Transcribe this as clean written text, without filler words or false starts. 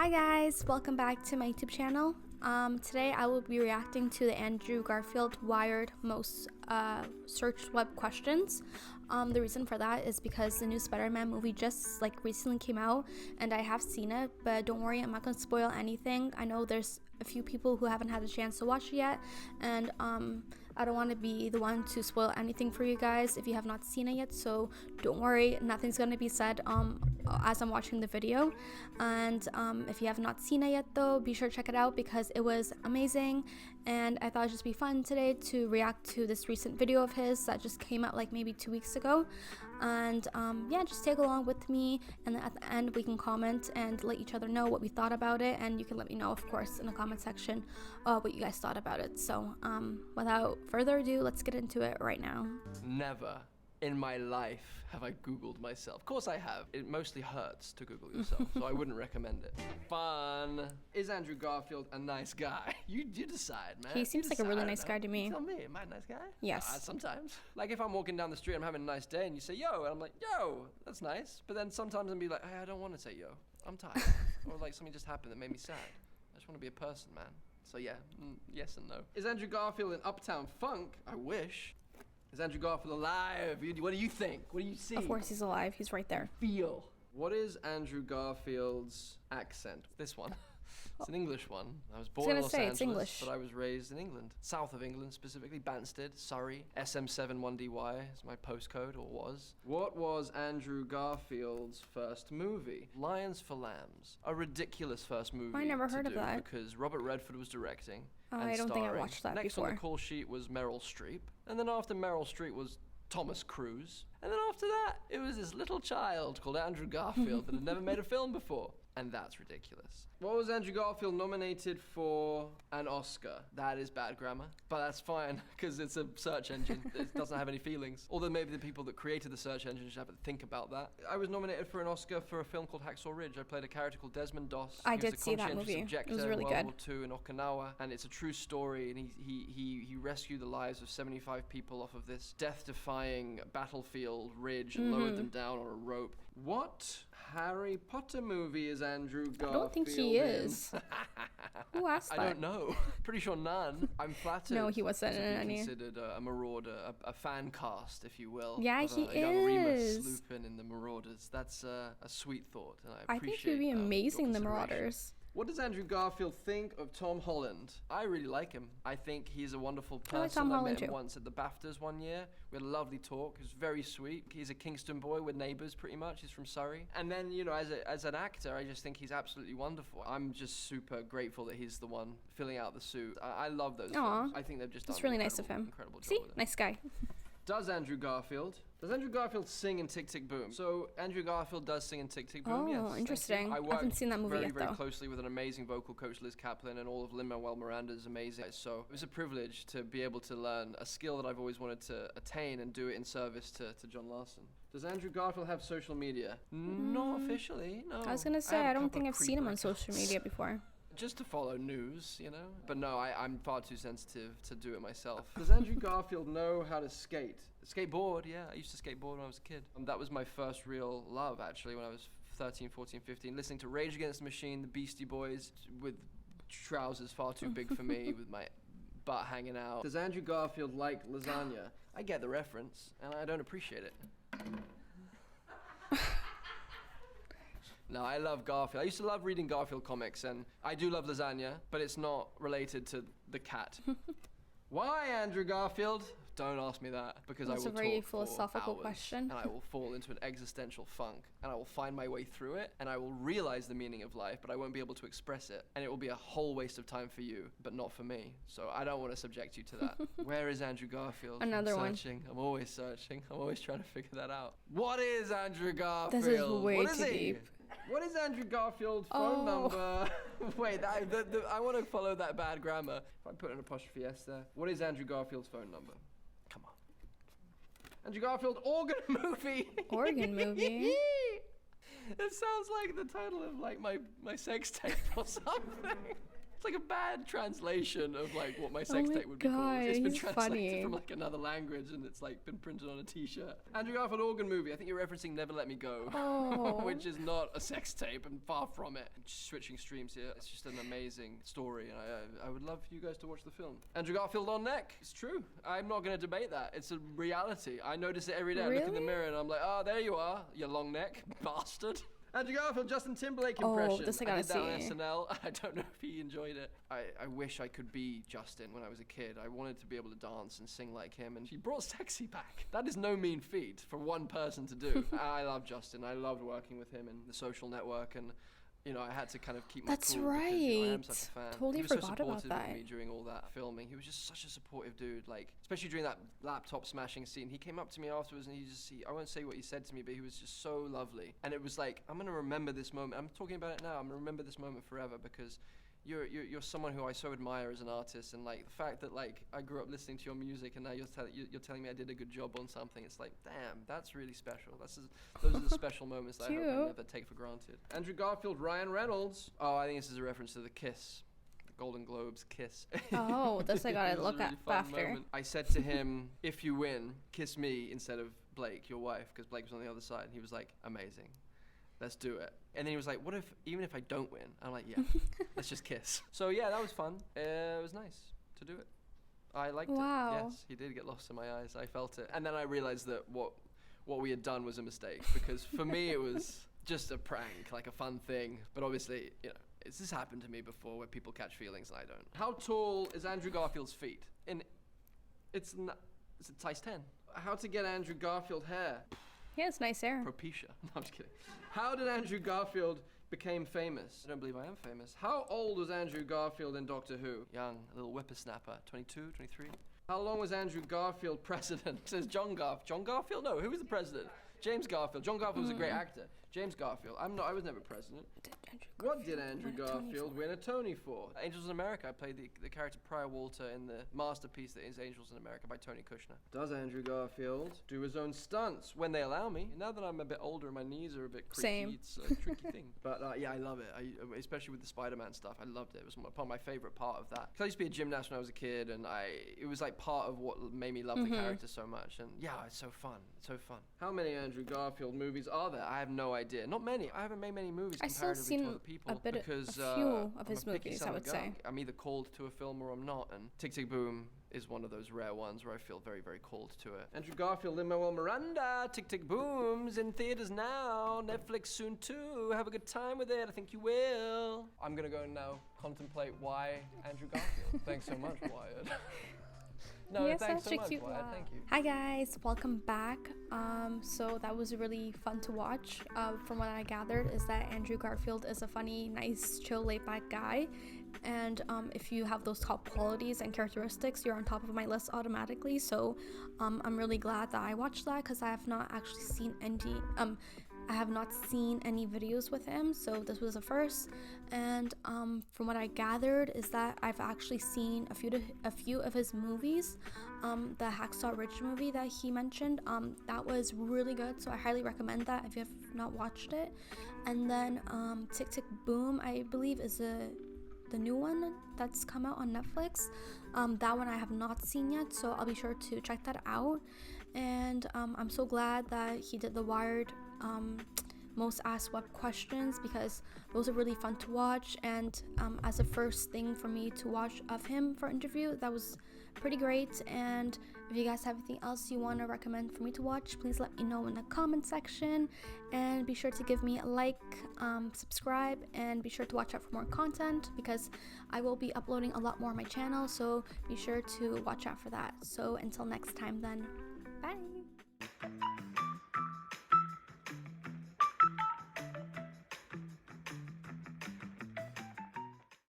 Hi guys, welcome back to my YouTube channel. Today I will be reacting to the Andrew Garfield Wired most searched web questions. The reason for that is because the new Spider-Man movie just recently came out and I have seen it, but don't worry, I'm not going to spoil anything. I know there's a few people who haven't had a chance to watch it yet, and I don't want to be the one to spoil anything for you guys if you have not seen it yet, so don't worry, nothing's going to be said as I'm watching the video. And if you have not seen it yet though, be sure to check it out because it was amazing, and I thought it'd just be fun today to react to this recent video of his that just came out maybe 2 weeks ago. And yeah, just take along with me, and then at the end we can comment and let each other know what we thought about it, and you can let me know, of course, in the comment section what you guys thought about it. So without further ado, let's get into it right now. Never in my life have I Googled myself. Of course I have. It mostly hurts to Google yourself, so I wouldn't recommend it. Fun. Is Andrew Garfield a nice guy? You decide, man. He seems like a really nice guy to me. Tell me, am I a nice guy? Yes. Sometimes. Like if I'm walking down the street, I'm having a nice day, and you say, yo, and I'm like, yo, that's nice. But then sometimes I'll be like, hey, I don't want to say yo. I'm tired. Or like something just happened that made me sad. I just want to be a person, man. So yeah, yes and no. Is Andrew Garfield in Uptown Funk? I wish. Is Andrew Garfield alive? What do you think? What do you see? Of course he's alive. He's right there. Feel. What is Andrew Garfield's accent? This one. It's an English one. I was born in Los Angeles, but I was raised in England. South of England, specifically Banstead, Surrey. SM71DY is my postcode, or was. What was Andrew Garfield's first movie? Lions for Lambs. A ridiculous first movie. I never heard of that. Because Robert Redford was directing. I don't think I watched that Next before. on the call sheet was Meryl Streep. And then after Meryl Streep was Thomas Cruise. And then after that, it was this little child called Andrew Garfield that had never made a film before. And that's ridiculous. What was Andrew Garfield nominated for an Oscar? That is bad grammar, but that's fine, because it's a search engine. It doesn't have any feelings. Although maybe the people that created the search engine should have to think about that. I was nominated for an Oscar for a film called Hacksaw Ridge. I played a character called Desmond Doss. I did see that movie. It was really good. World War II in Okinawa, and it's a true story, and he rescued the lives of 75 people off of this death-defying battlefield ridge and lowered them down on a rope. What Harry Potter movie is Andrew Garfield? I don't think he is. Who asked that? I don't know. Pretty sure none. I'm flattered. No, he wasn't in any. Considered a marauder, a fan cast, if you will. Yeah, he young Remus is. Lupin in the Marauders. That's a sweet thought, and I appreciate. I think he'd be amazing in the Marauders. What does Andrew Garfield think of Tom Holland? I really like him. I think he's a wonderful person. I like Tom Holland met him too. once at the BAFTAs one year. We had a lovely talk. He was very sweet. He's a Kingston boy. We're neighbors pretty much. He's from Surrey. And then, you know, as an actor, I just think he's absolutely wonderful. I'm just super grateful that he's the one filling out the suit. I love those films. I think they've just done That's really nice of him. Incredible job See? with it. Nice guy. Does Andrew Garfield sing in Tick, Tick, Boom? So Andrew Garfield does sing in Tick, Tick, Boom, yes. Oh, interesting. I haven't seen that movie yet, very though. closely with an amazing vocal coach, Liz Kaplan, and all of Lin-Manuel Miranda's amazing. So it was a privilege to be able to learn a skill that I've always wanted to attain and do it in service to John Larson. Does Andrew Garfield have social media? Not officially, no. I was going to say, I don't think I've seen him on social media before. Just to follow news, you know? But no, I'm far too sensitive to do it myself. Does Andrew Garfield know how to skate? Skateboard, yeah. I used to skateboard when I was a kid. That was my first real love, actually, when I was 13, 14, 15. Listening to Rage Against the Machine, the Beastie Boys, with trousers far too big for me, with my butt hanging out. Does Andrew Garfield like lasagna? I get the reference, and I don't appreciate it. No, I love Garfield. I used to love reading Garfield comics, and I do love lasagna, but it's not related to the cat. Why, Andrew Garfield? Don't ask me that, because That's I will a very talk philosophical for hours, question. and I will fall into an existential funk, and I will find my way through it, and I will realize the meaning of life, but I won't be able to express it, and it will be a whole waste of time for you, but not for me. So I don't want to subject you to that. Where is Andrew Garfield? Another one. I'm searching. I'm always searching. I'm always trying to figure that out. What is Andrew Garfield? This is way What is too he? deep. What is Andrew Garfield's phone number? Wait, I want to follow that bad grammar. If I put an apostrophe S there. What is Andrew Garfield's phone number? Come on. Andrew Garfield organ movie. Organ movie? It sounds like the title of like my sex tape or something. It's like a bad translation of like what my Oh sex my tape would be called. God, It's been he's translated funny. from like another language and it's like been printed on a t-shirt. Andrew Garfield organ movie. I think you're referencing Never Let Me Go, Oh. which is not a sex tape and far from it. Just switching streams here. It's just an amazing story and I would love for you guys to watch the film. Andrew Garfield on neck. It's true. I'm not going to debate that. It's a reality. I notice it every day. I look in the Really? mirror and I'm like, oh, there you are, you long neck bastard. Andrew Garfield, Justin Timberlake impression. this I I gotta did that on see. SNL. I don't know if he enjoyed it. I wish I could be Justin when I was a kid. I wanted to be able to dance and sing like him, and he brought sexy back. That is no mean feat for one person to do. I love Justin. I loved working with him in The Social Network, and you know, I had to kind of keep my That's cool because, you know, I am right. such a fan. Totally He was so forgot about supportive that. of me during all that filming. He was just such a supportive dude, like, especially during that laptop smashing scene. He came up to me afterwards and I won't say what he said to me, but he was just so lovely. And it was like, I'm gonna remember this moment. I'm talking about it now. I'm gonna remember this moment forever because you're someone who I so admire as an artist, and like the fact that like I grew up listening to your music and now you're telling me I did a good job on something. It's like, damn, that's really special. Those are the special moments that I hope I Cute. never take for granted. Andrew Garfield, Ryan Reynolds. Oh, I think this is a reference to the kiss. The Golden Globes kiss. Oh, this I gotta It was a look really at fun after. moment. I said to him, if you win, kiss me instead of Blake, your wife, because Blake was on the other side. And he was like, amazing. Let's do it. And then he was like, even if I don't win? I'm like, yeah, let's just kiss. So yeah, that was fun. It was nice to do it. I liked Wow. it. Yes, he did get lost in my eyes. I felt it. And then I realized that what we had done was a mistake, because for me it was just a prank, like a fun thing. But obviously, you know, this has happened to me before where people catch feelings and I don't. How tall is Andrew Garfield's feet? It's a size 10. How to get Andrew Garfield hair? He has nice hair. Propecia. No, I'm just kidding. How did Andrew Garfield become famous? I don't believe I am famous. How old was Andrew Garfield in Doctor Who? Young, a little whippersnapper. 22, 23? How long was Andrew Garfield president? It says John Garfield? No, who was the president? James Garfield. John Garfield was a great actor. James Garfield. I was never president. What did Andrew Garfield win a Tony for? Angels in America. I played the character Prior Walter in the masterpiece that is Angels in America by Tony Kushner. Does Andrew Garfield do his own stunts when they allow me? Now that I'm a bit older and my knees are a bit creaky, Same. it's a tricky thing. But yeah, I love it. Especially with the Spider-Man stuff. I loved it. It was part of my favorite part of that. 'Cause I used to be a gymnast when I was a kid, and it was like part of what made me love the character so much. And yeah, it's so fun. It's so fun. How many Andrew Garfield movies are there? I have no idea. Not many. I haven't made many movies I still comparatively to seen other people a bit of- because a few of I'm his a picky movies, son I of a would say. gun. I'm either called to a film or I'm not, and Tick Tick Boom is one of those rare ones where I feel very, very called to it. Andrew Garfield, Lin-Manuel Miranda, Tick Tick Boom's in theaters now, Netflix soon too. Have a good time with it. I think you will. I'm gonna go now contemplate why Andrew Garfield. Thanks so much, Wyatt. No, Yes, thanks such so a much, cute Wyatt. laugh. Thank you. Hi guys, welcome back. So that was really fun to watch. From what I gathered is that Andrew Garfield is a funny, nice, chill, laid-back guy. And if you have those top qualities and characteristics, you're on top of my list automatically. So I'm really glad that I watched that, because I have not actually seen any videos with him, so this was a first. And from what I gathered is that I've actually seen a few of his movies. The Hacksaw Ridge movie that he mentioned, that was really good, so I highly recommend that if you have not watched it. And then Tick Tick Boom, I believe, is the new one that's come out on Netflix. That one I have not seen yet, so I'll be sure to check that out. And I'm so glad that he did the Wired most asked web questions, because those are really fun to watch. And as a first thing for me to watch of him for interview, that was pretty great. And if you guys have anything else you want to recommend for me to watch, please let me know in the comment section. And be sure to give me a like, subscribe, and be sure to watch out for more content, because I will be uploading a lot more on my channel, so be sure to watch out for that. So until next time then, bye.